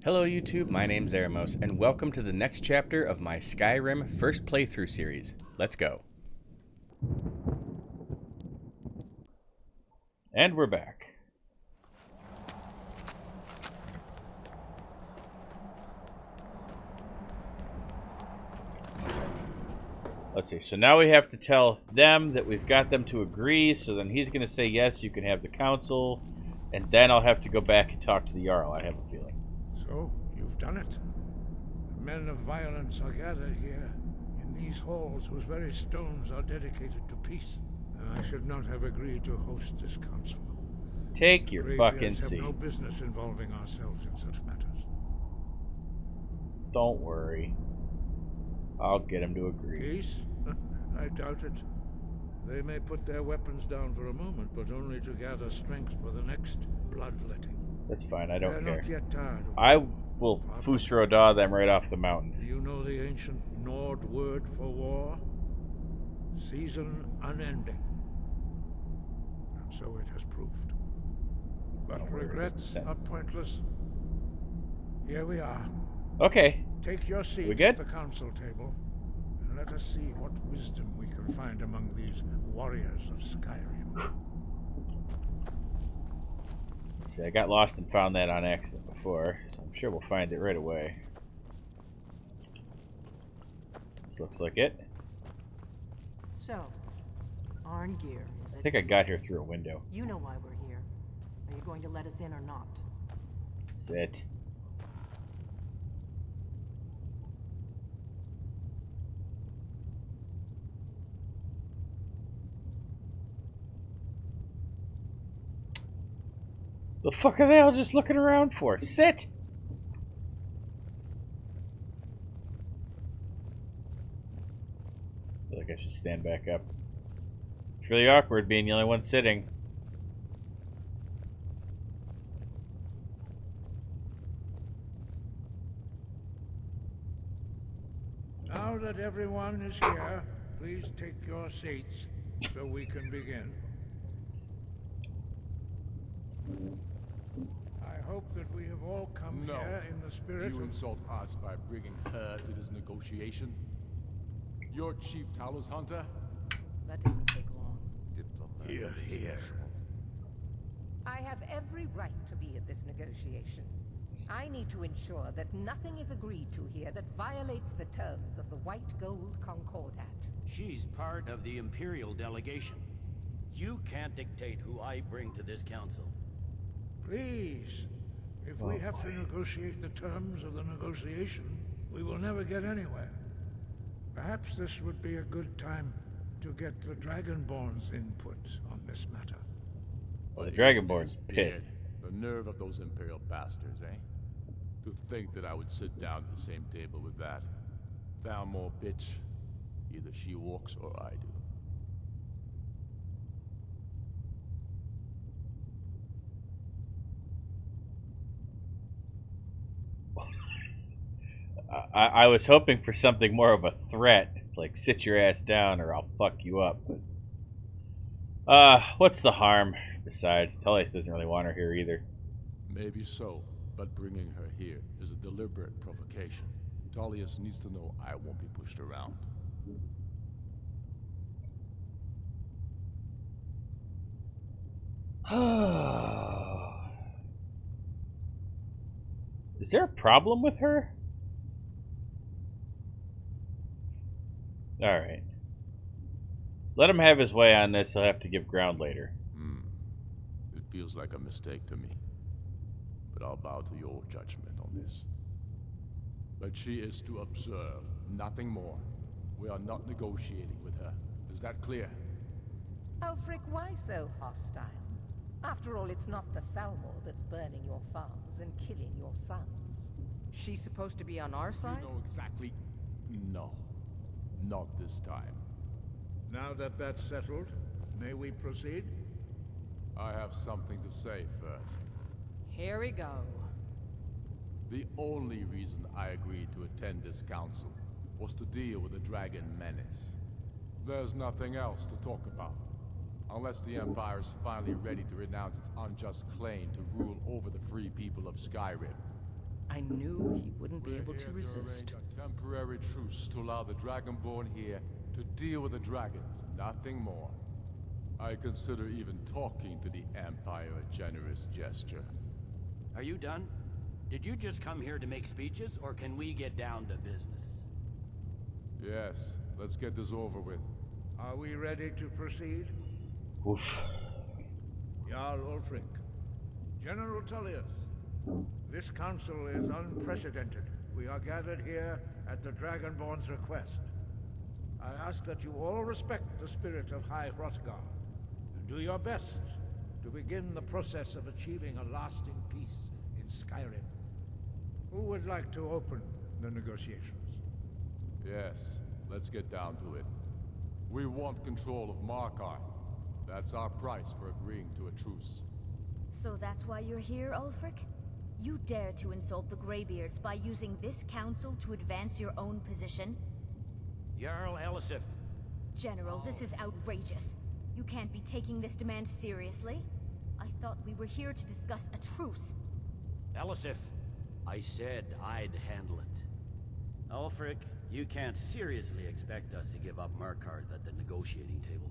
Hello YouTube, my name's Aerimos, and welcome to the next chapter of my Skyrim first playthrough series. Let's go. And we're back. Let's see, so now we have to tell them that we've got them to agree, so then he's going to say yes, you can have the council, and then I'll have to go back and talk to the Jarl, I have a feeling. So, you've done it. The men of violence are gathered here, in these halls whose very stones are dedicated to peace. And I should not have agreed to host this council. Take your fucking have seat. no business involving ourselves in such matters. Don't worry. I'll get him to agree. Peace? I doubt it. They may put their weapons down for a moment, but only to gather strength for the next bloodletting. That's fine, I don't care. Not yet tired of I war. will Fusroda them right off the mountain. Do you know the ancient Nord word for war? Season unending. And so it has proved. But regrets are pointless. Here we are. Okay. Take your seat We good? at the council table, and let us see what wisdom we can find among these warriors of Skyrim. Let's see, I got lost and found that on accident before, so I'm sure we'll find it right away. This looks like it. So, Arngeir, is it? I think I got here through a window. You know why we're here. Are you going to let us in or not? Sit. The fuck are they all just looking around for? Sit! I feel like I should stand back up. It's really awkward being the only one sitting. Now that everyone is here, please take your seats so we can begin. I hope that we have all come here in the spirit You of... insult us by bringing her to this negotiation? Your chief Talos hunter? That didn't take long. Here, here. I have every right to be at this negotiation. I need to ensure that nothing is agreed to here that violates the terms of the White Gold Concordat. She's part of the Imperial delegation. You can't dictate who I bring to this council. Please. If we have to negotiate the terms of the negotiation, we will never get anywhere. Perhaps this would be a good time to get the dragonborn's input on this matter. Well, the dragonborn's pissed. The nerve of those Imperial bastards, eh? To think that I would sit down at the same table with that. Thalmor bitch. Either she walks or I do. I was hoping for something more of a threat, like sit your ass down or I'll fuck you up. But, what's the harm? Besides, Tullius doesn't really want her here either. Maybe so, but bringing her here is a deliberate provocation. Tullius needs to know I won't be pushed around. Is there a problem with her? Alright. Let him have his way on this, he'll have to give ground later. It feels like a mistake to me. But I'll bow to your judgment on this. But she is to observe, nothing more. We are not negotiating with her. Is that clear? Ulfric, why so hostile? After all, it's not the Thalmor that's burning your farms and killing your sons. She's supposed to be on our side? You know exactly... No. Not this time. Now that that's settled, may we proceed? I have something to say first. Here we go. The only reason I agreed to attend this council was to deal with the dragon menace. There's nothing else to talk about. Unless the Empire is finally ready to renounce its unjust claim to rule over the free people of Skyrim. I knew he wouldn't be We're able here to resist. arrange a temporary truce to allow the dragonborn here to deal with the dragons, nothing more. I consider even talking to the Empire a generous gesture. Are you done? Did you just come here to make speeches, or can we get down to business? Yes, let's get this over with. Are we ready to proceed? Oof. Jarl Ulfric, General Tullius, this council is unprecedented. We are gathered here at the Dragonborn's request. I ask that you all respect the spirit of High Hrothgar, and do your best to begin the process of achieving a lasting peace in Skyrim. Who would like to open the negotiations? Yes, let's get down to it. We want control of Markarth. That's our price for agreeing to a truce. So that's why you're here, Ulfric? You dare to insult the Greybeards by using this council to advance your own position? Jarl Elisif. General, this is outrageous. You can't be taking this demand seriously. I thought we were here to discuss a truce. Elisif, I said I'd handle it. Ulfric, you can't seriously expect us to give up Markarth at the negotiating table.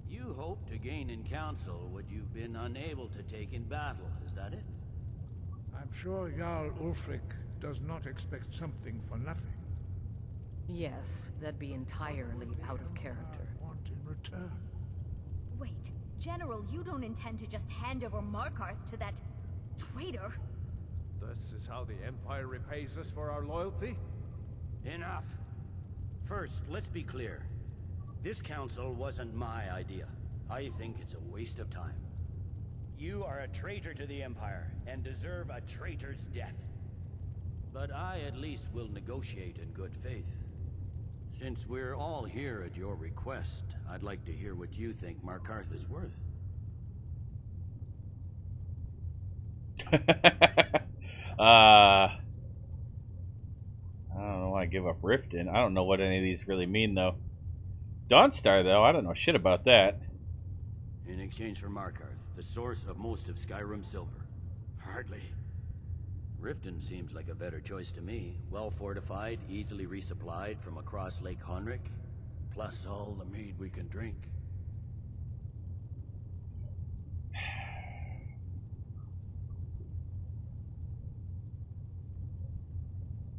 You hoped to gain in council what you've been unable to take in battle, is that it? I'm sure Jarl Ulfric does not expect something for nothing. Yes, that'd be entirely out of character. I want in return. Wait, General, you don't intend to just hand over Markarth to that traitor? This is how the Empire repays us for our loyalty? Enough. First, let's be clear. This council wasn't my idea. I think it's a waste of time. You are a traitor to the Empire, and deserve a traitor's death. But I at least will negotiate in good faith. Since we're all here at your request, I'd like to hear what you think Markarth is worth. I don't know why I give up Riften. I don't know what any of these really mean, though. Dawnstar, though, I don't know shit about that. In exchange for Markarth, the source of most of Skyrim's silver. Hardly. Riften seems like a better choice to me. Well fortified, easily resupplied from across Lake Honric, plus all the mead we can drink.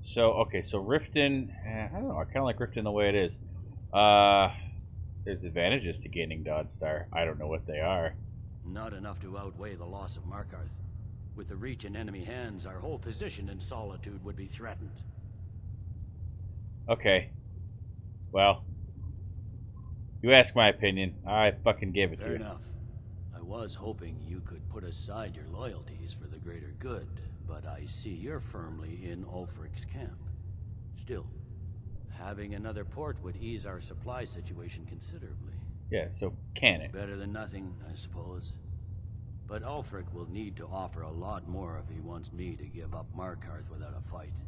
So, okay, so Riften, I don't know, I kind of like Riften the way it is. There's advantages to gaining Dawnstar. I don't know what they are. Not enough to outweigh the loss of Markarth. With the reach in enemy hands, our whole position in Solitude would be threatened. Okay. Well, you asked my opinion. I fucking gave it to Fair you. enough. I was hoping you could put aside your loyalties for the greater good, but I see you're firmly in Ulfric's camp. Still, having another port would ease our supply situation considerably. Yeah, so can it? Better than nothing, I suppose. But Ulfric will need to offer a lot more if he wants me to give up Markarth without a fight.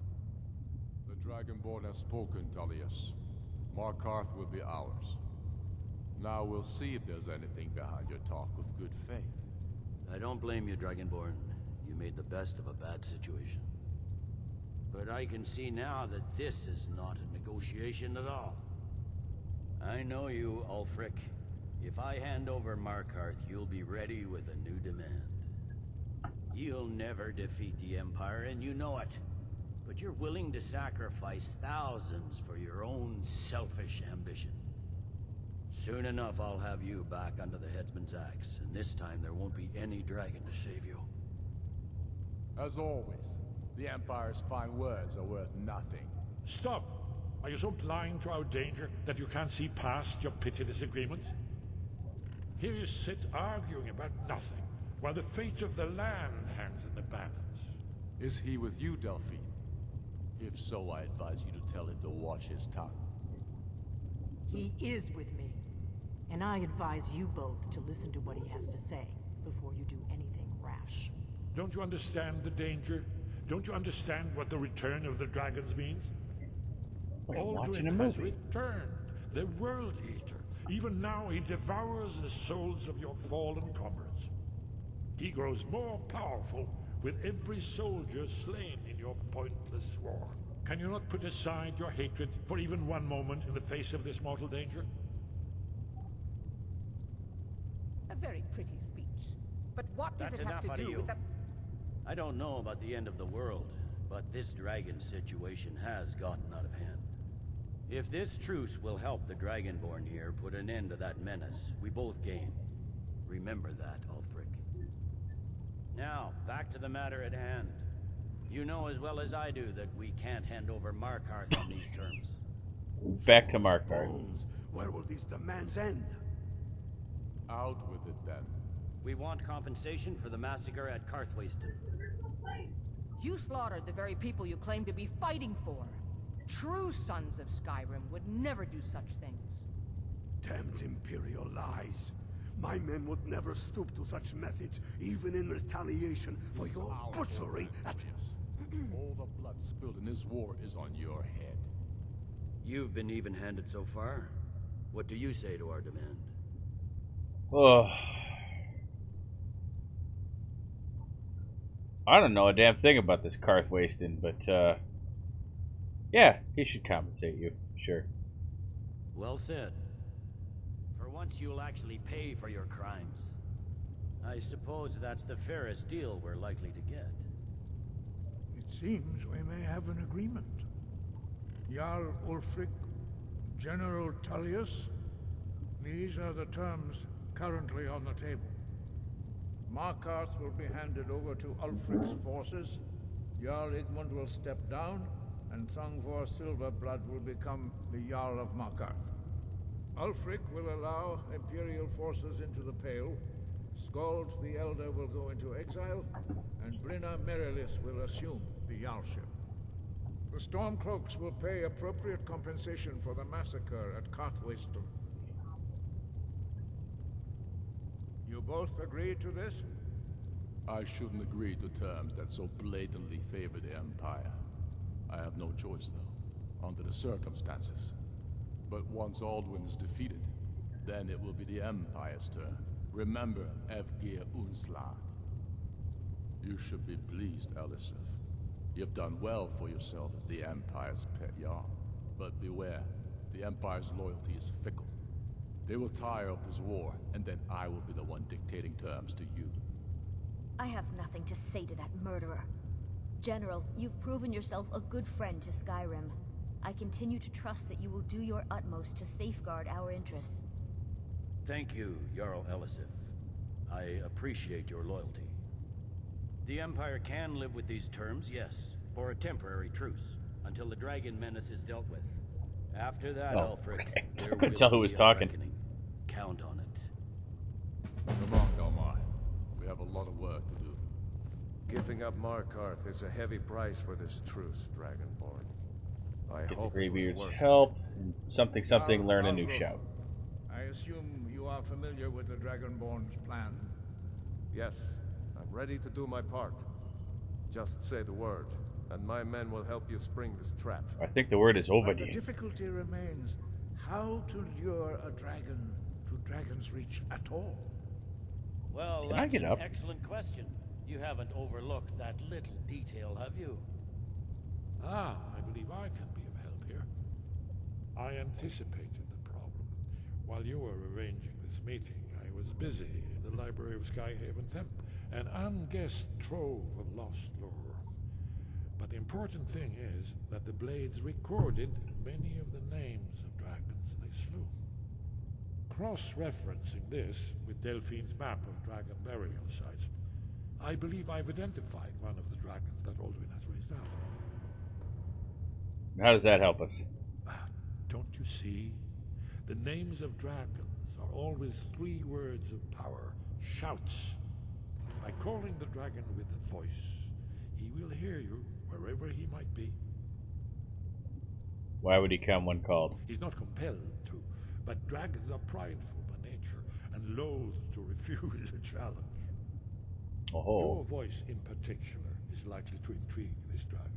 The Dragonborn has spoken, Tullius. Markarth will be ours. Now we'll see if there's anything behind your talk of good faith. I don't blame you, Dragonborn. You made the best of a bad situation. But I can see now that this is not a negotiation at all. I know you, Ulfric. If I hand over Markarth, you'll be ready with a new demand. You'll never defeat the Empire, and you know it. But you're willing to sacrifice thousands for your own selfish ambition. Soon enough, I'll have you back under the headsman's axe, and this time there won't be any dragon to save you. As always, the Empire's fine words are worth nothing. Stop! Are you so blind to our danger that you can't see past your petty disagreements? Here you sit arguing about nothing, while the fate of the land hangs in the balance. Is he with you, Delphine? If so, I advise you to tell him to watch his tongue. He is with me, and I advise you both to listen to what he has to say before you do anything rash. Don't you understand the danger? Don't you understand what the return of the dragons means? Watching a Aldrin has movie. returned, the World Eater. Even now he devours the souls of your fallen comrades. He grows more powerful with every soldier slain in your pointless war? Can you not put aside your hatred for even one moment in the face of this mortal danger? A very pretty speech. But what does it have to do with the... I don't know about the end of the world, but this dragon situation has gotten out of hand. If this truce will help the dragonborn here put an end to that menace, we both gain. Remember that, Ulfric. Now, back to the matter at hand. You know as well as I do that we can't hand over Markarth on these terms. Back to Markarth. Where will these demands end? Out with it then. We want compensation for the massacre at Karthwasten. You slaughtered the very people you claim to be fighting for. True sons of Skyrim would never do such things. Damned Imperial lies. My men would never stoop to such methods, even in retaliation for your butchery at... All the blood spilled in this war is on your head. You've been even-handed so far. What do you say to our demand? Oh. I don't know a damn thing about this Karthwasten, but, yeah, he should compensate you, sure. Well said. For once you'll actually pay for your crimes. I suppose that's the fairest deal we're likely to get. It seems we may have an agreement. Jarl Ulfric, General Tullius, these are the terms currently on the table. Markarth will be handed over to Ulfric's forces, Jarl Igmund will step down, and Thungvor Silverblood will become the Jarl of Markarth. Ulfric will allow Imperial forces into the Pale, Skald the Elder will go into exile, and Brinna Merilis will assume the Jarlship. The Stormcloaks will pay appropriate compensation for the massacre at Karthwasten. You both agree to this? I shouldn't agree to terms that so blatantly favor the Empire. I have no choice, though, under the circumstances. But once Alduin is defeated, then it will be the Empire's turn. Remember, Evgir Unslag. You should be pleased, Elisif. You've done well for yourself as the Empire's pet Jarl. But beware, the Empire's loyalty is fickle. They will tire of this war, and then I will be the one dictating terms to you. I have nothing to say to that murderer. General, you've proven yourself a good friend to Skyrim. I continue to trust that you will do your utmost to safeguard our interests. Thank you, Jarl Elisif. I appreciate your loyalty. The Empire can live with these terms, yes, for a temporary truce, until the dragon menace is dealt with. After that, Ulfric, there I couldn't will tell who be was a talking. reckoning. Count on it. Come on, Galmar. We have a lot of work to do. Giving up Markarth is a heavy price for this truce, Dragonborn. I Get the hope it was Greybeard's worth it. help, and something, something, learn a new Alfric, shout. I assume you are familiar with the Dragonborn's plan. Yes, I'm ready to do my part. Just say the word, and my men will help you spring this trap. I think the word is But the Ovadin. difficulty remains how to lure a dragon to Dragon's Reach at all. Well, Can I that's get an up? excellent question. You haven't overlooked that little detail, have you? Ah, I believe I can be of help here. I anticipated the problem. While you were arranging this meeting, I was busy in the library of Skyhaven Temp, an unguessed trove of lost lore. But the important thing is that the Blades recorded many of the names of dragons they slew. Cross-referencing this with Delphine's map of dragon burial sites, I believe I've identified one of the dragons that Alduin has raised up. How does that help us? Don't you see? The names of dragons are always 3 words of power, shouts. By calling the dragon with a voice, he will hear you wherever he might be. Why would he come when called? He's not compelled to, but dragons are prideful by nature and loath to refuse a challenge. Oh. Your voice in particular is likely to intrigue this dragon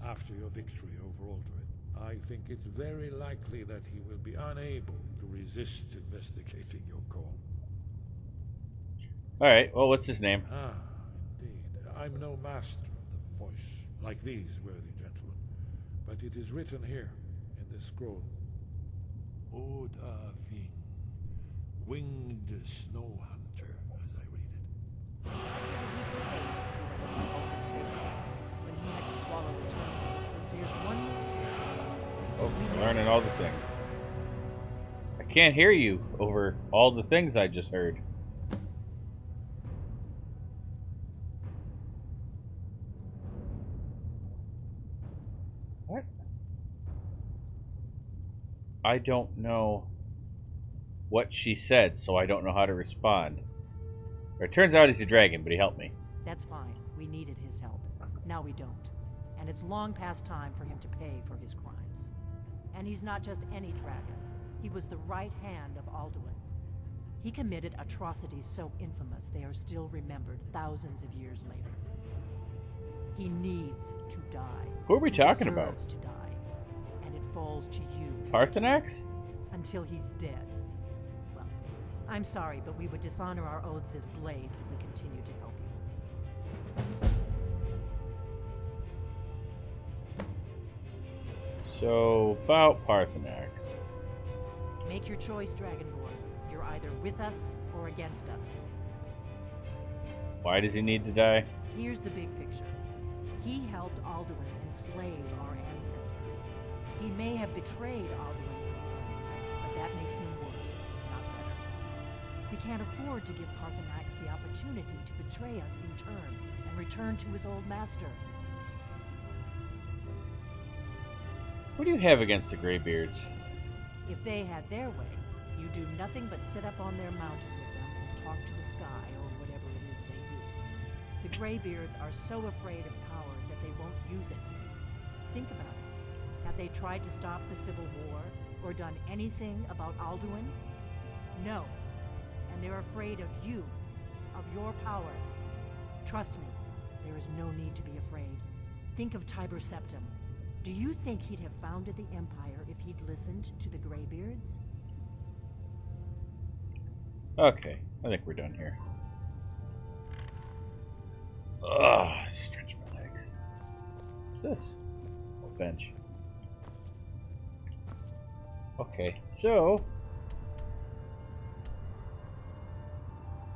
after your victory over Alduin. I think it's very likely that he will be unable to resist investigating your call. Alright, well, what's his name? Ah, indeed. I'm no master of the voice, like these worthy gentlemen, but it is written here in this scroll. Oda Ving, winged snow hunter, as I read it. I give a week's pay to see that little orphan's face again, when he had to swallow the terms of the truth. There's one Oh, I'm learning all the things. I can't hear you over all the things I just heard. What? I don't know what she said, so I don't know how to respond. Or it turns out he's a dragon, but he helped me. That's fine. We needed his help. Now we don't. And it's long past time for him to pay for his crimes. And he's not just any dragon. He was the right hand of Alduin. He committed atrocities so infamous they are still remembered thousands of years later. He needs to die. Who are we talking about? He deserves to die. And it falls to you. Parthenax? Until he's dead. Well, I'm sorry, but we would dishonor our oaths as blades if we continue to help you. So, about Parthenax. Make your choice, Dragonborn. You're either with us or against us. Why does he need to die? Here's the big picture. He helped Alduin enslave our ancestors. He may have betrayed Alduin in the end, but that makes him worse, not better. We can't afford to give Parthenax the opportunity to betray us in turn and return to his old master. What do you have against the Greybeards? If they had their way, you do nothing but sit up on their mountain with them and talk to the sky or whatever it is they do. The Greybeards are so afraid of power that they won't use it. Think about it. Have they tried to stop the Civil War or done anything about Alduin? No. And they're afraid of you, of your power. Trust me, there is no need to be afraid. Think of Tiber Septim. Do you think he'd have founded the Empire if he'd listened to the Greybeards? Okay, I think we're done here. Ugh, stretch my legs. What's this? Oh, bench. Okay, so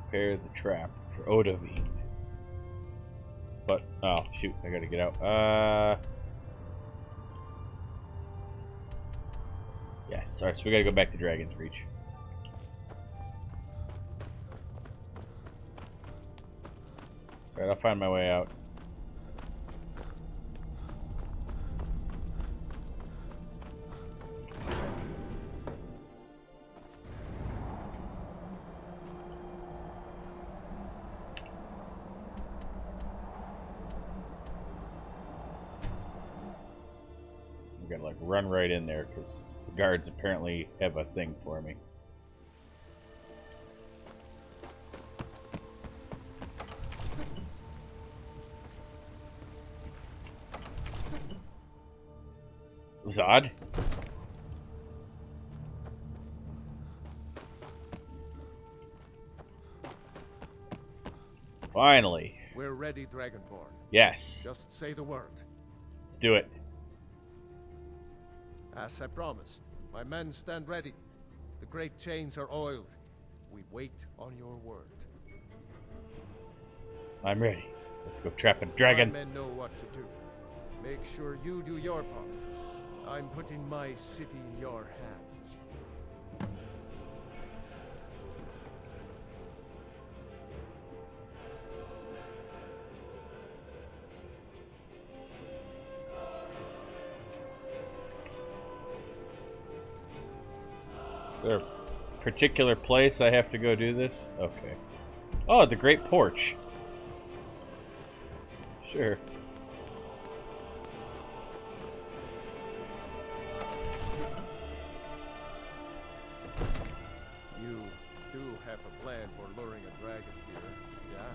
prepare the trap for Odovine. But oh shoot, I gotta get out. Yes, alright, so we gotta go back to Dragon's Reach. Alright, I'll find my way out. I'm gonna like run right in there because the guards apparently have a thing for me. Zod? Finally. We're ready, Dragonborn. Yes. Just say the word. Let's do it. As I promised, my men stand ready. The great chains are oiled. We wait on your word. I'm ready. Let's go trap a dragon. My men know what to do. Make sure you do your part. I'm putting my city in your hands. Is there a particular place I have to go do this? Okay. Oh, the Great Porch. Sure. You do have a plan for luring a dragon here, yeah?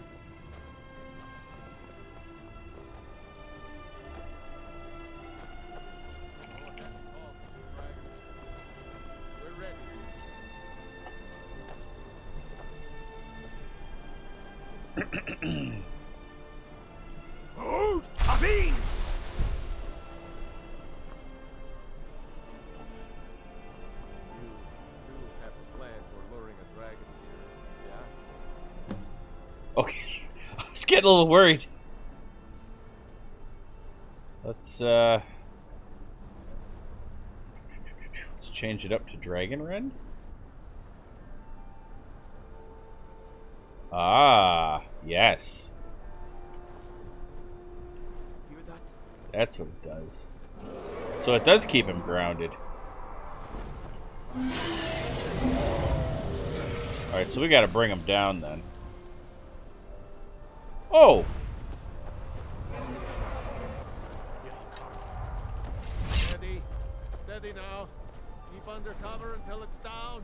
We're ready. getting a little worried. Let's change it up to Dragonrend. Ah, yes. Hear that? That's what it does. So it does keep him grounded. Alright, so we gotta bring him down then. Oh! Steady. Steady now. Keep under cover until it's down.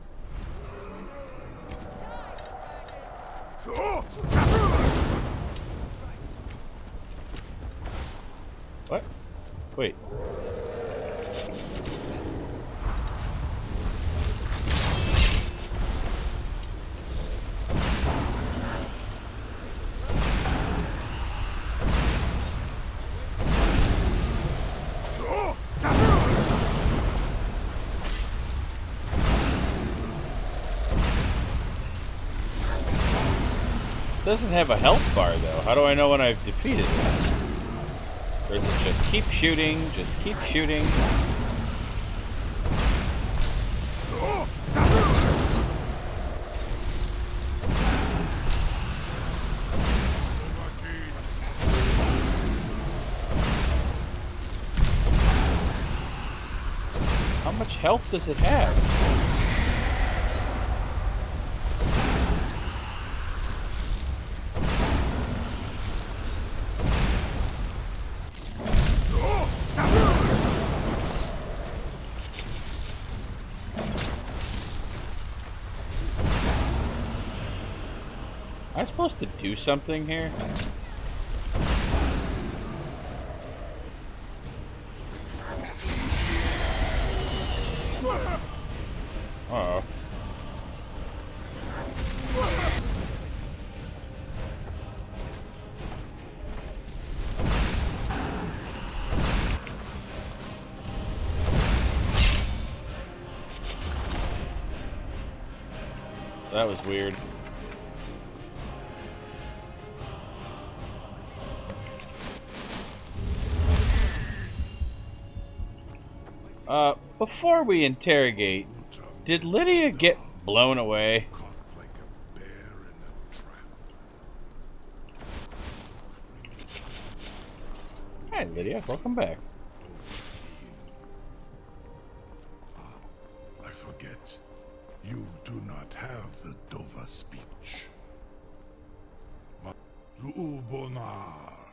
What? Wait. Doesn't have a health bar though. How do I know when I've defeated it? Or is it just keep shooting, just keep shooting? How much health does it have? Am I supposed to do something here? Uh-oh. That was weird. Before we interrogate, did Lydia get blown away? Hi, Lydia. Welcome back. I forget. You do not have the Dova speech. Zuubonar,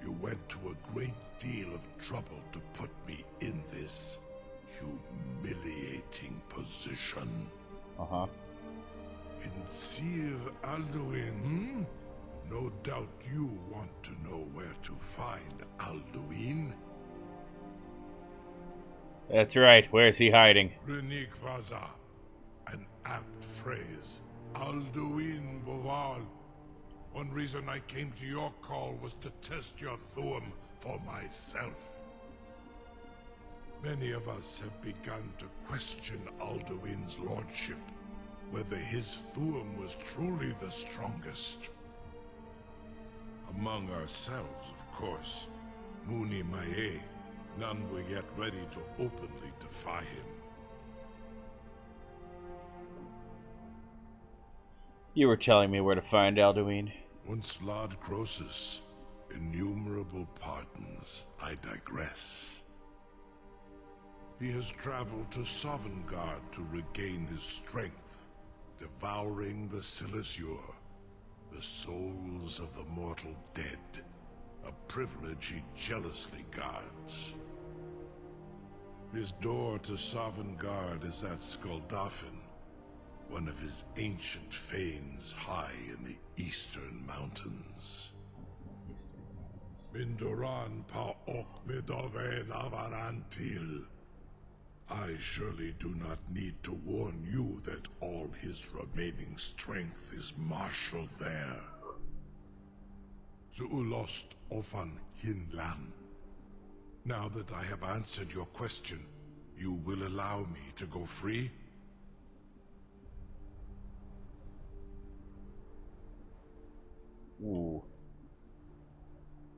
you went to a great deal of trouble to put me in this humiliating position. Uh-huh. Insir Alduin, No doubt you want to know where to find Alduin. That's right. Where is he hiding? Renik Vaza, an apt phrase. Alduin Boval. One reason I came to your call was to test your Thuum for myself. Many of us have begun to question Alduin's lordship, whether his Thuum was truly the strongest. Among ourselves, of course, Muni Mae, none were yet ready to openly defy him. You were telling me where to find Alduin. Once Lord Croesus, innumerable pardons, I digress. He has traveled to Sovngarde to regain his strength, devouring the Silesur, the souls of the mortal dead, a privilege he jealously guards. His door to Sovngarde is at Skuldafn, one of his ancient fanes high in the eastern mountains. Mindoran pa ok midove navarantil. I surely do not need to warn you that all his remaining strength is marshaled there. Zuulost ofan hinlan. Now that I have answered your question, you will allow me to go free? Ooh.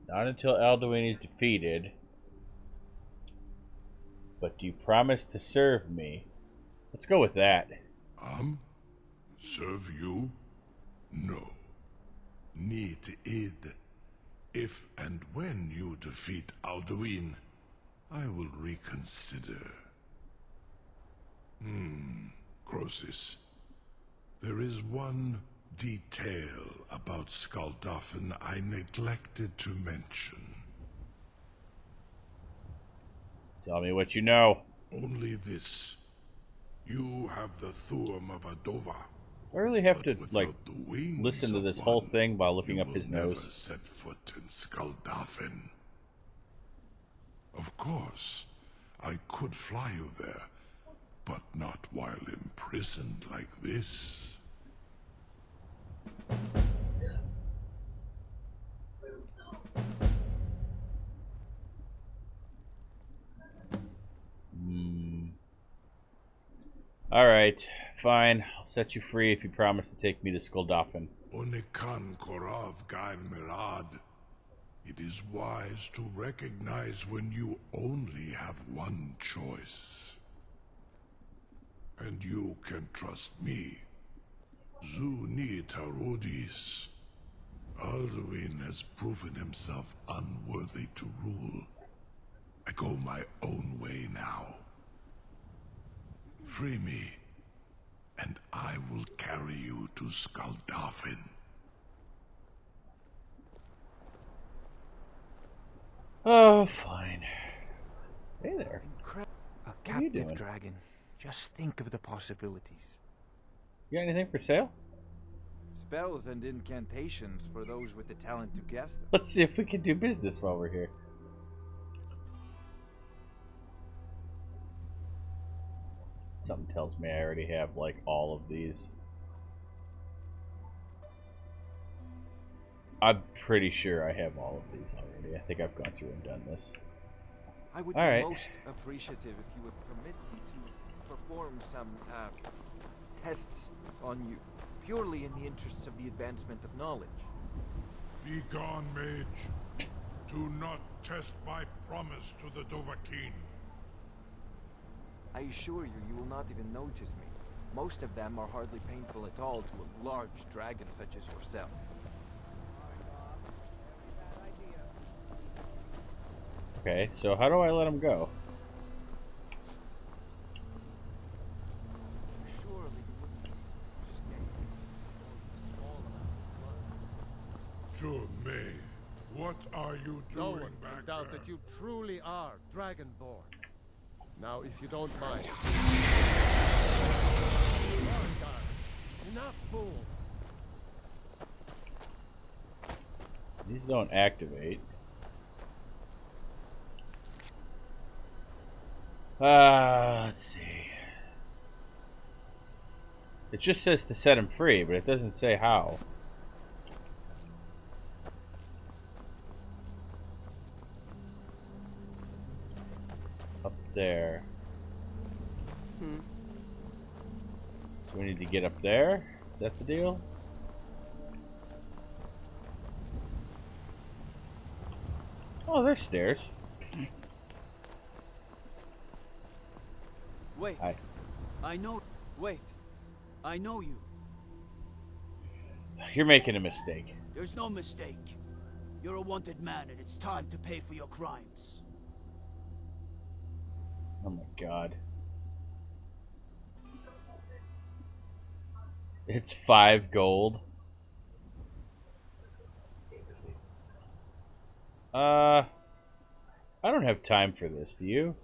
Not until Alduin is defeated. But do you promise to serve me? Let's go with that. Serve you? No. Need id. If and when you defeat Alduin, I will reconsider. Croesus. There is one detail about Skuldafn I neglected to mention. Tell me what you know. Only this. You have the Thuum of Adova. I really have to, like, the wings listen to of this whole one, thing while looking you up his will never nose. set foot in Skuldafn. Of course, I could fly you there, but not while imprisoned like this. Alright, fine. I'll set you free if you promise to take me to Skuldafn. Unikan Korav Gain Mirad. It is wise to recognize when you only have one choice. And you can trust me. Zuni Tarudis. Alduin has proven himself unworthy to rule. I go my own way now. Free me, and I will carry you to Skuldafn. Oh, fine. Hey there. A captive dragon. Just think of the possibilities. You got anything for sale? Spells and incantations for those with the talent to guess them. Let's see if we can do business while we're here. Something tells me I already have, like, all of these. I'm pretty sure I have all of these already. I think I've gone through and done this. I would all be right. most appreciative if you would permit me to perform some tests on you, purely in the interests of the advancement of knowledge. Be gone, mage. Do not test my promise to the Dovahkiin. I assure you, you will not even notice me. Most of them are hardly painful at all to a large dragon such as yourself. Okay, so how do I let him go? May, what are you No doing one back can doubt there? that you truly are dragonborn. Now, if you don't mind. Enough, fool. These don't activate. Let's see. It just says to set him free, but it doesn't say how. Up there. So we need to get up there? Is that the deal? Oh, there's stairs. Wait. Hi. I know. Wait. I know you. You're making a mistake. There's no mistake. You're a wanted man, and it's time to pay for your crimes. Oh my god. It's 5 gold. I don't have time for this, do you?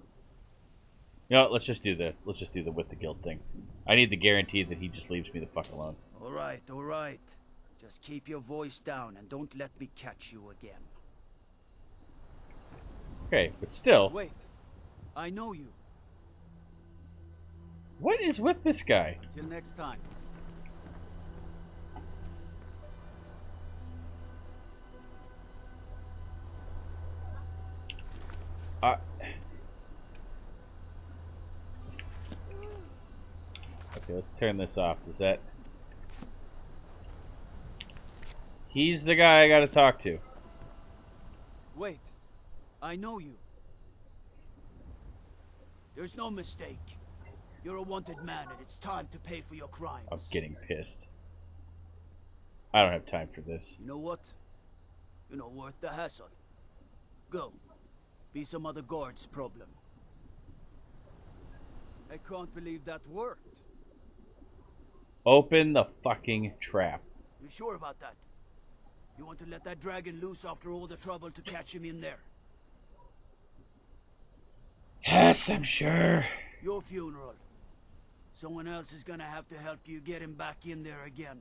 You know what, let's just do the with the guild thing. I need the guarantee that he just leaves me the fuck alone. Alright, alright. Just keep your voice down and don't let me catch you again. Okay, but still. Wait. I know you. What is with this guy? Till next time. Okay, let's turn this off. Does that... He's the guy I gotta talk to. Wait. I know you. There's no mistake. You're a wanted man, and it's time to pay for your crimes. I'm getting pissed. I don't have time for this. You know what? You're not worth the hassle. Go. Be some other guard's problem. I can't believe that worked. Open the fucking trap. You sure about that? You want to let that dragon loose after all the trouble to catch him in there? Yes, I'm sure. Your funeral. Someone else is gonna have to help you get him back in there again.